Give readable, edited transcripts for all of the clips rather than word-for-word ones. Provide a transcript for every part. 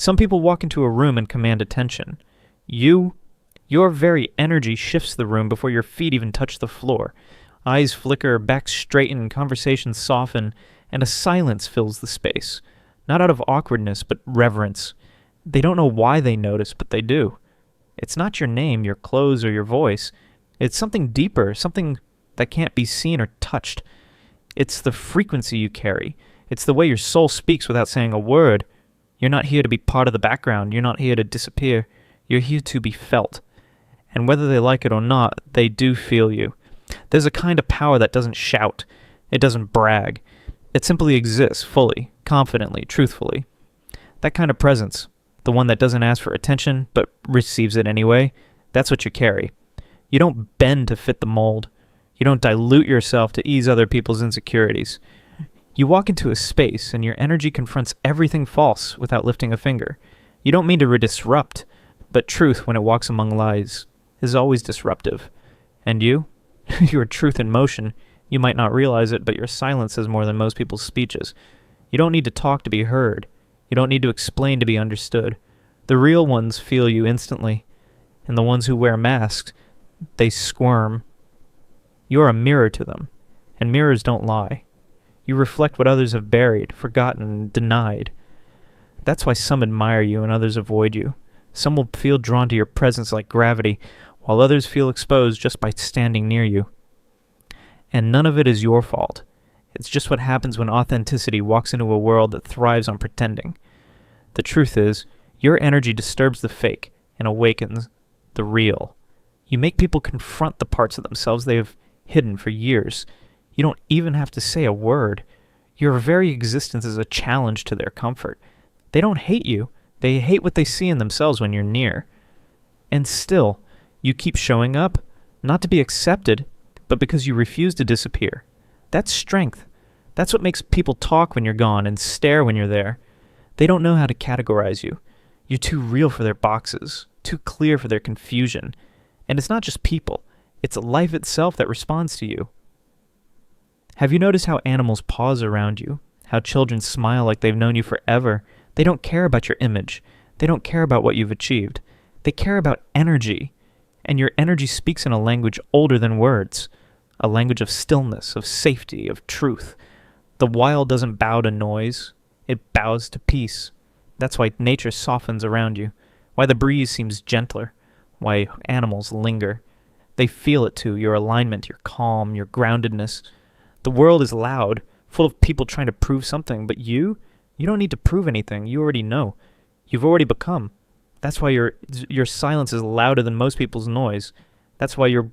Some people walk into a room and command attention. Your very energy shifts the room before your feet even touch the floor. Eyes flicker, backs straighten, conversations soften, and a silence fills the space. Not out of awkwardness, but reverence. They don't know why they notice, but they do. It's not your name, your clothes, or your voice. It's something deeper, something that can't be seen or touched. It's the frequency you carry. It's the way your soul speaks without saying a word. You're not here to be part of the background. You're not here to disappear. You're here to be felt. And whether they like it or not, they do feel you. There's a kind of power that doesn't shout. It doesn't brag. It simply exists fully, confidently, truthfully. That kind of presence, the one that doesn't ask for attention but receives it anyway, that's what you carry. You don't bend to fit the mold. You don't dilute yourself to ease other people's insecurities. You walk into a space and your energy confronts everything false without lifting a finger. You don't mean to disrupt, but truth, when it walks among lies, is always disruptive. And you? You're truth in motion. You might not realize it, but your silence is more than most people's speeches. You don't need to talk to be heard. You don't need to explain to be understood. The real ones feel you instantly, and the ones who wear masks, they squirm. You're a mirror to them, and mirrors don't lie. You reflect what others have buried, forgotten, and denied. That's why some admire you and others avoid you. Some will feel drawn to your presence like gravity, while others feel exposed just by standing near you. And none of it is your fault. It's just what happens when authenticity walks into a world that thrives on pretending. The truth is, your energy disturbs the fake and awakens the real. You make people confront the parts of themselves they have hidden for years. You don't even have to say a word. Your very existence is a challenge to their comfort. They don't hate you. They hate what they see in themselves when you're near. And still, you keep showing up, not to be accepted, but because you refuse to disappear. That's strength. That's what makes people talk when you're gone and stare when you're there. They don't know how to categorize you. You're too real for their boxes, too clear for their confusion. And it's not just people. It's life itself that responds to you. Have you noticed how animals pause around you? How children smile like they've known you forever? They don't care about your image. They don't care about what you've achieved. They care about energy. And your energy speaks in a language older than words. A language of stillness, of safety, of truth. The wild doesn't bow to noise. It bows to peace. That's why nature softens around you. Why the breeze seems gentler. Why animals linger. They feel it too, your alignment, your calm, your groundedness. The world is loud, full of people trying to prove something, but you don't need to prove anything. You already know. You've already become. That's why your silence is louder than most people's noise. That's why your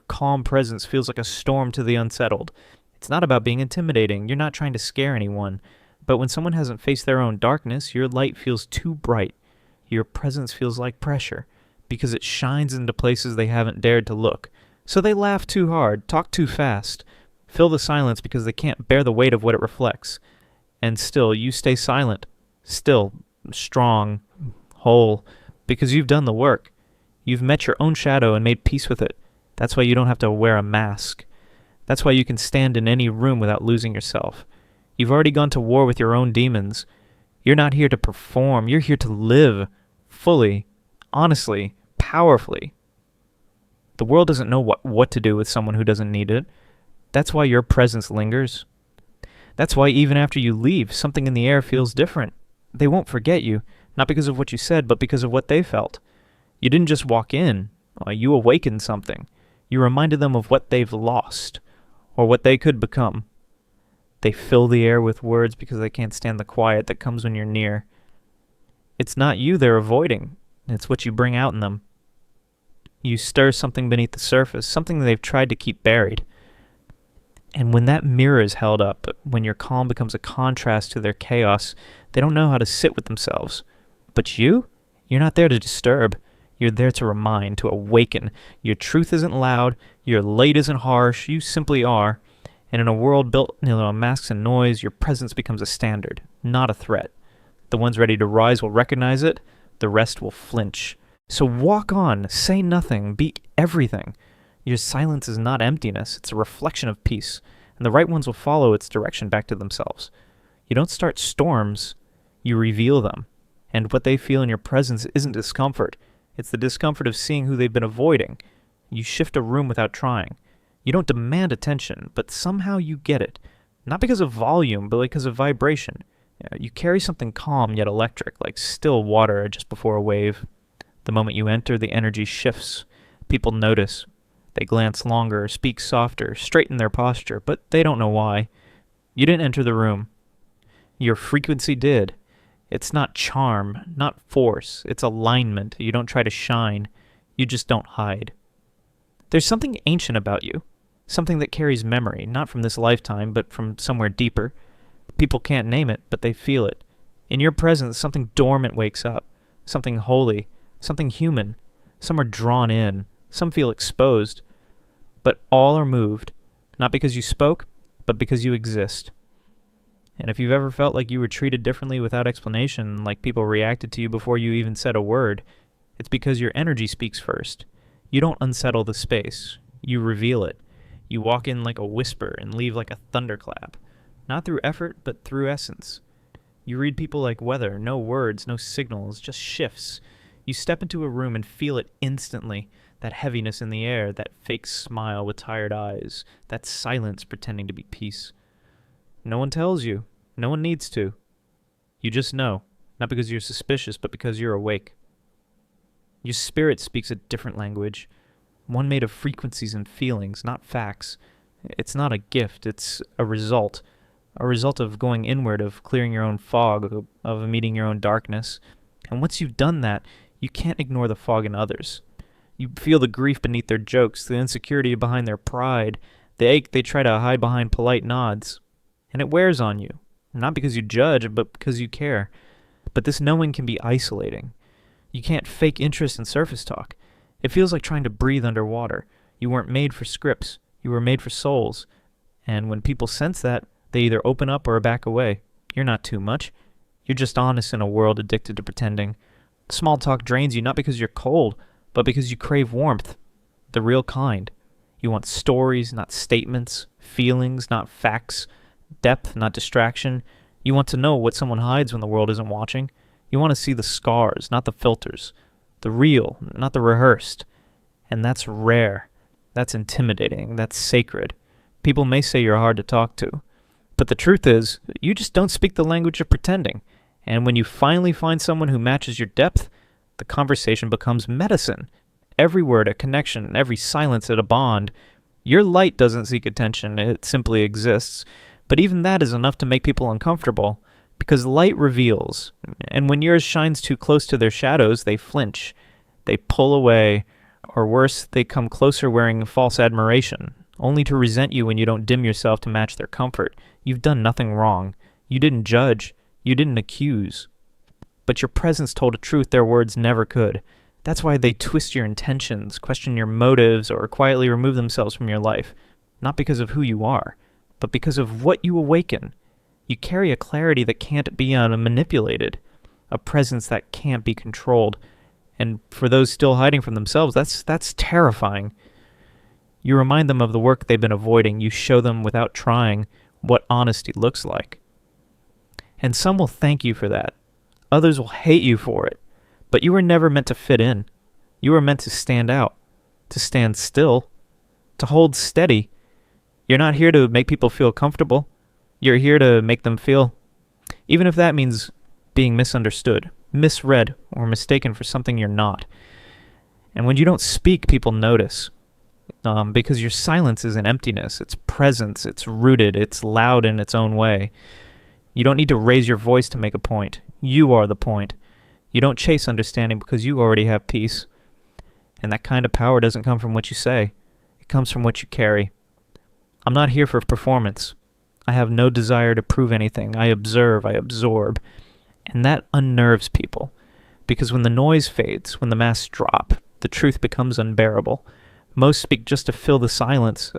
calm presence feels like a storm to the unsettled. It's not about being intimidating. You're not trying to scare anyone. But when someone hasn't faced their own darkness, your light feels too bright. Your presence feels like pressure, because it shines into places they haven't dared to look. So they laugh too hard, talk too fast, fill the silence because they can't bear the weight of what it reflects. And still, you stay silent, still, strong, whole, because you've done the work. You've met your own shadow and made peace with it. That's why you don't have to wear a mask. That's why you can stand in any room without losing yourself. You've already gone to war with your own demons. You're not here to perform. You're here to live fully, honestly, powerfully. The world doesn't know what to do with someone who doesn't need it. That's why your presence lingers. That's why even after you leave, something in the air feels different. They won't forget you, not because of what you said, but because of what they felt. You didn't just walk in. You awakened something. You reminded them of what they've lost, or what they could become. They fill the air with words because they can't stand the quiet that comes when you're near. It's not you they're avoiding. It's what you bring out in them. You stir something beneath the surface, something they've tried to keep buried. And when that mirror is held up, when your calm becomes a contrast to their chaos, they don't know how to sit with themselves. But you're not there to disturb. You're there to remind, to awaken. Your truth isn't loud. Your light isn't harsh. You simply are. And in a world built on masks and noise, your presence becomes a standard, not a threat. The ones ready to rise will recognize it. The rest will flinch. So walk on. Say nothing. Be everything. Your silence is not emptiness. It's a reflection of peace. And the right ones will follow its direction back to themselves. You don't start storms. You reveal them. And what they feel in your presence isn't discomfort. It's the discomfort of seeing who they've been avoiding. You shift a room without trying. You don't demand attention, but somehow you get it. Not because of volume, but because of vibration. You carry something calm yet electric, like still water just before a wave. The moment you enter, the energy shifts. People notice. They glance longer, speak softer, straighten their posture, but they don't know why. You didn't enter the room. Your frequency did. It's not charm, not force. It's alignment. You don't try to shine. You just don't hide. There's something ancient about you. Something that carries memory, not from this lifetime, but from somewhere deeper. People can't name it, but they feel it. In your presence, something dormant wakes up. Something holy. Something human. Some are drawn in. Some feel exposed. But all are moved. Not because you spoke, but because you exist. And if you've ever felt like you were treated differently without explanation, like people reacted to you before you even said a word, it's because your energy speaks first. You don't unsettle the space. You reveal it. You walk in like a whisper and leave like a thunderclap. Not through effort, but through essence. You read people like weather, no words, no signals, just shifts. You step into a room and feel it instantly. That heaviness in the air, that fake smile with tired eyes, that silence pretending to be peace. No one tells you. No one needs to. You just know, not because you're suspicious, but because you're awake. Your spirit speaks a different language, one made of frequencies and feelings, not facts. It's not a gift, it's a result of going inward, of clearing your own fog, of meeting your own darkness. And once you've done that, you can't ignore the fog in others. You feel the grief beneath their jokes, the insecurity behind their pride, the ache they try to hide behind polite nods. And it wears on you, not because you judge, but because you care. But this knowing can be isolating. You can't fake interest in surface talk. It feels like trying to breathe underwater. You weren't made for scripts. You were made for souls. And when people sense that, they either open up or back away. You're not too much. You're just honest in a world addicted to pretending. Small talk drains you not because you're cold, but because you crave warmth. The real kind. You want stories, not statements. Feelings, not facts. Depth, not distraction. You want to know what someone hides when the world isn't watching. You want to see the scars, not the filters. The real, not the rehearsed. And that's rare. That's intimidating. That's sacred. People may say you're hard to talk to. But the truth is, you just don't speak the language of pretending. And when you finally find someone who matches your depth, the conversation becomes medicine. Every word a connection, every silence a bond. Your light doesn't seek attention, it simply exists. But even that is enough to make people uncomfortable, because light reveals, and when yours shines too close to their shadows, they flinch, they pull away, or worse, they come closer wearing false admiration, only to resent you when you don't dim yourself to match their comfort. You've done nothing wrong. You didn't judge. You didn't accuse. But your presence told a truth their words never could. That's why they twist your intentions, question your motives, or quietly remove themselves from your life. Not because of who you are, but because of what you awaken. You carry a clarity that can't be manipulated, a presence that can't be controlled. And for those still hiding from themselves, that's terrifying. You remind them of the work they've been avoiding. You show them without trying what honesty looks like. And some will thank you for that. Others will hate you for it. But you were never meant to fit in. You were meant to stand out, to stand still, to hold steady. You're not here to make people feel comfortable. You're here to make them feel, even if that means being misunderstood, misread, or mistaken for something you're not. And when you don't speak, people notice. Because your silence is an emptiness. It's presence. It's rooted. It's loud in its own way. You don't need to raise your voice to make a point. You are the point. You don't chase understanding because you already have peace. And that kind of power doesn't come from what you say. It comes from what you carry. I'm not here for performance. I have no desire to prove anything. I observe, I absorb. And that unnerves people. Because when the noise fades, when the masks drop, the truth becomes unbearable. Most speak just to fill the silence,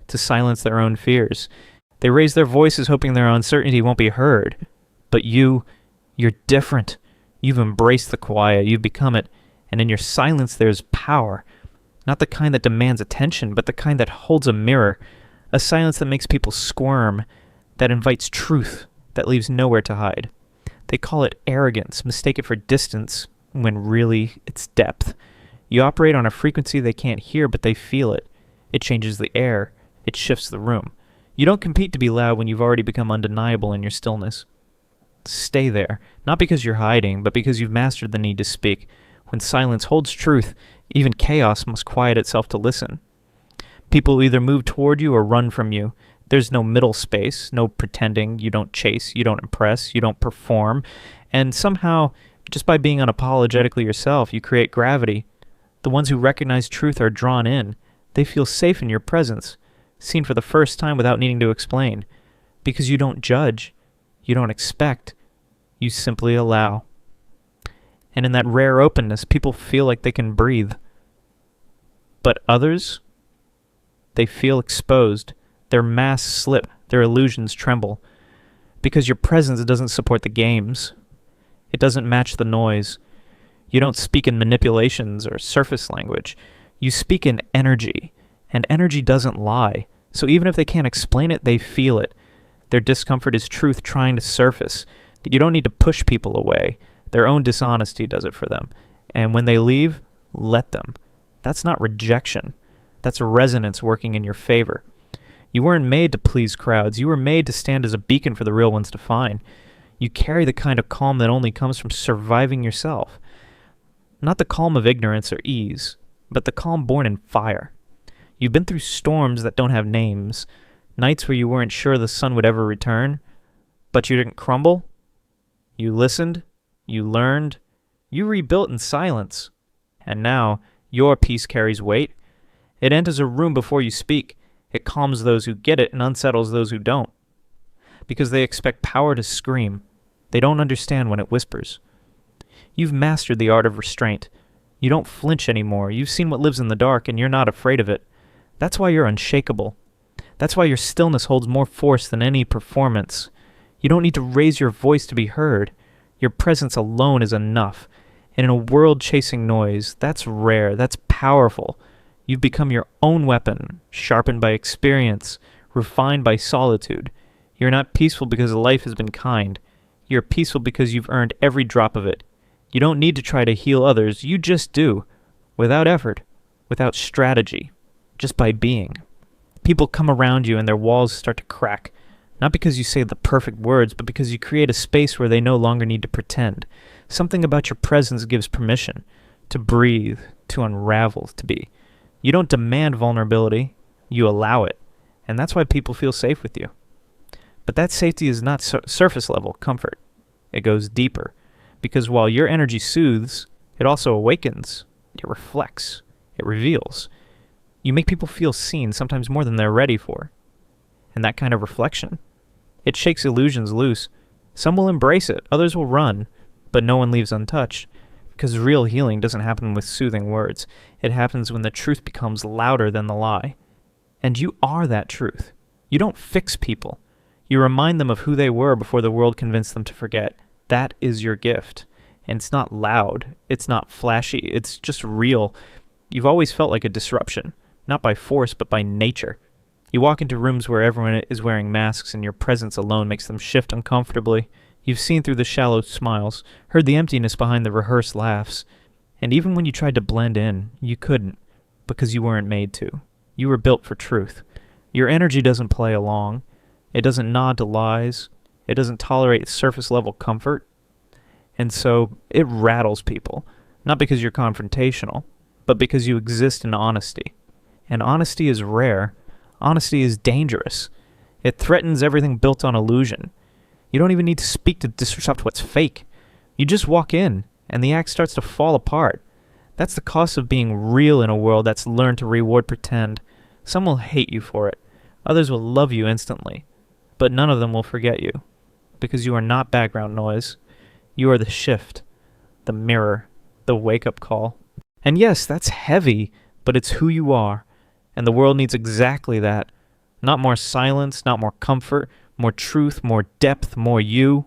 to silence their own fears. They raise their voices hoping their uncertainty won't be heard. But you're different. You've embraced the quiet. You've become it. And in your silence, there's power. Not the kind that demands attention, but the kind that holds a mirror. A silence that makes people squirm, that invites truth, that leaves nowhere to hide. They call it arrogance, mistake it for distance, when really it's depth. You operate on a frequency they can't hear, but they feel it. It changes the air. It shifts the room. You don't compete to be loud when you've already become undeniable in your stillness. Stay there, not because you're hiding, but because you've mastered the need to speak. When silence holds truth, even chaos must quiet itself to listen. People either move toward you or run from you. There's no middle space, no pretending. You don't chase, you don't impress, you don't perform. And somehow, just by being unapologetically yourself, you create gravity. The ones who recognize truth are drawn in. They feel safe in your presence, seen for the first time without needing to explain. Because you don't judge, you don't expect, you simply allow. And in that rare openness, people feel like they can breathe. But others, they feel exposed. Their masks slip, their illusions tremble. Because your presence doesn't support the games. It doesn't match the noise. You don't speak in manipulations or surface language. You speak in energy, and energy doesn't lie. So even if they can't explain it, they feel it. Their discomfort is truth trying to surface. You don't need to push people away. Their own dishonesty does it for them. And when they leave, let them. That's not rejection. That's resonance working in your favor. You weren't made to please crowds. You were made to stand as a beacon for the real ones to find. You carry the kind of calm that only comes from surviving yourself. Not the calm of ignorance or ease, but the calm born in fire. You've been through storms that don't have names, nights where you weren't sure the sun would ever return, but you didn't crumble. You listened, you learned, you rebuilt in silence. And now, your peace carries weight. It enters a room before you speak. It calms those who get it and unsettles those who don't. Because they expect power to scream. They don't understand when it whispers. You've mastered the art of restraint. You don't flinch anymore. You've seen what lives in the dark, and you're not afraid of it. That's why you're unshakable. That's why your stillness holds more force than any performance. You don't need to raise your voice to be heard. Your presence alone is enough. And in a world chasing noise, that's rare, that's powerful. You've become your own weapon, sharpened by experience, refined by solitude. You're not peaceful because life has been kind. You're peaceful because you've earned every drop of it. You don't need to try to heal others, you just do. Without effort, without strategy, just by being. People come around you and their walls start to crack. Not because you say the perfect words, but because you create a space where they no longer need to pretend. Something about your presence gives permission to breathe, to unravel, to be. You don't demand vulnerability, you allow it. And that's why people feel safe with you. But that safety is not surface level comfort. It goes deeper. Because while your energy soothes, it also awakens. It reflects. It reveals. You make people feel seen, sometimes more than they're ready for. And that kind of reflection, it shakes illusions loose. Some will embrace it, others will run, but no one leaves untouched. Because real healing doesn't happen with soothing words. It happens when the truth becomes louder than the lie. And you are that truth. You don't fix people. You remind them of who they were before the world convinced them to forget. That is your gift. And it's not loud. It's not flashy. It's just real. You've always felt like a disruption. Not by force, but by nature. You walk into rooms where everyone is wearing masks and your presence alone makes them shift uncomfortably. You've seen through the shallow smiles, heard the emptiness behind the rehearsed laughs. And even when you tried to blend in, you couldn't, because you weren't made to. You were built for truth. Your energy doesn't play along. It doesn't nod to lies. It doesn't tolerate surface-level comfort. And so it rattles people, not because you're confrontational, but because you exist in honesty. And honesty is rare. Honesty is dangerous. It threatens everything built on illusion. You don't even need to speak to disrupt what's fake. You just walk in, and the act starts to fall apart. That's the cost of being real in a world that's learned to reward pretend. Some will hate you for it. Others will love you instantly. But none of them will forget you. Because you are not background noise. You are the shift, the mirror, the wake-up call. And yes, that's heavy, but it's who you are. And the world needs exactly that. Not more silence, not more comfort, more truth, more depth, more you.